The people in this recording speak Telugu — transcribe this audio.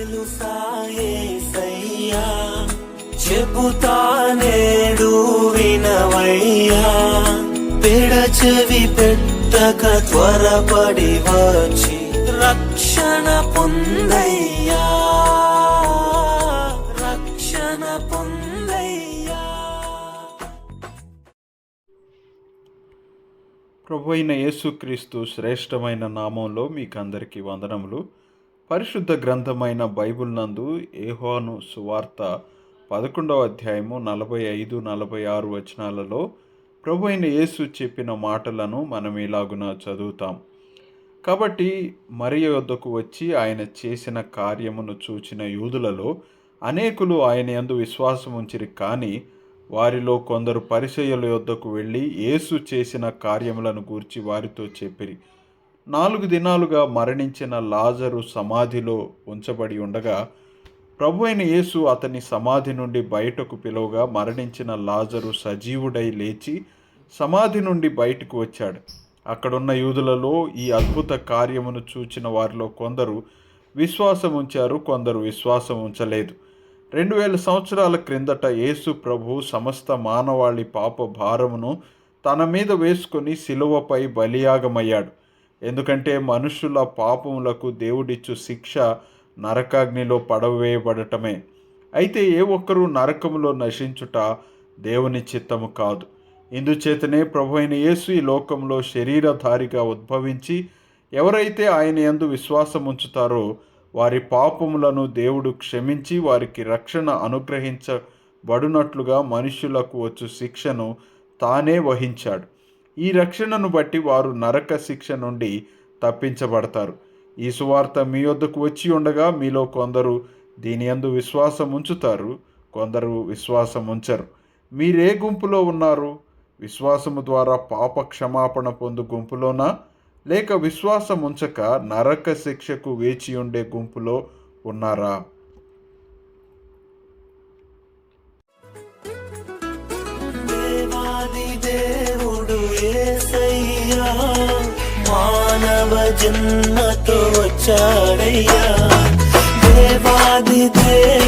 తెలుసా యేసయ్యా, చెబుతా నేడు వినవయ్యా, పెడచెవి పెట్టక త్వరపడి వచ్చి రక్షణ పొందయ్యా, రక్షణ పొందయ్యా. ప్రభు అయిన యేసుక్రీస్తు శ్రేష్టమైన నామంలో మీకందరికీ వందనములు. పరిశుద్ధ గ్రంథమైన బైబిల్ నందు యోహాను సువార్త 11వ అధ్యాయము 45-46 వచనాలలో ప్రభు అయిన యేసు చెప్పిన మాటలను మనం ఇలాగున చదువుతాం. కాబట్టి మరియ యొద్దకు వచ్చి ఆయన చేసిన కార్యమును చూచిన యూదులలో అనేకులు ఆయన యందు విశ్వాసం ఉంచిరి. కానీ వారిలో కొందరు పరిసయ్యుల యొద్దకు వెళ్ళి యేసు చేసిన కార్యములను గూర్చి వారితో చెప్పిరి. 4 దినాలుగా మరణించిన లాజరు సమాధిలో ఉంచబడి ఉండగా ప్రభు అయిన యేసు అతని సమాధి నుండి బయటకు పిలువగా మరణించిన లాజరు సజీవుడై లేచి సమాధి నుండి బయటకు వచ్చాడు. అక్కడున్న యూదులలో ఈ అద్భుత కార్యమును చూచిన వారిలో కొందరు విశ్వాసం ఉంచారు, కొందరు విశ్వాసం ఉంచలేదు. 2000 సంవత్సరాల క్రిందట యేసు ప్రభు సమస్త మానవాళి పాప భారమును తన మీద వేసుకొని శిలువపై బలియాగమయ్యాడు. ఎందుకంటే మనుషుల పాపములకు దేవుడిచ్చు శిక్ష నరకాగ్నిలో పడవేయబడటమే. అయితే ఏ ఒక్కరూ నరకములో నశించుట దేవుని చిత్తము కాదు. ఇందుచేతనే ప్రభు అయిన యేసు ఈ లోకంలో శరీరధారిగా ఉద్భవించి ఎవరైతే ఆయన యందు విశ్వాసం ఉంచుతారో వారి పాపములను దేవుడు క్షమించి వారికి రక్షణ అనుగ్రహించబడినట్లుగా మనుష్యులకు వచ్చు శిక్షను తానే వహించాడు. ఈ రక్షణను బట్టి వారు నరక శిక్ష నుండి తప్పించబడతారు. ఈ సువార్త మీ వద్దకు వచ్చి ఉండగా మీలో కొందరు దీని యందు విశ్వాసం ఉంచుతారు, కొందరు విశ్వాసం ఉంచరు. మీరే గుంపులో ఉన్నారు? విశ్వాసము ద్వారా పాప క్షమాపణ పొందు గుంపులోనా, లేక విశ్వాసం ఉంచక నరక శిక్షకు వేచి ఉండే గుంపులో ఉన్నారా? దేవాది దేవుడు యేసయ్యా, మానవ జన్మతో వచ్చాడయ్యా. దేవాది దేవుడు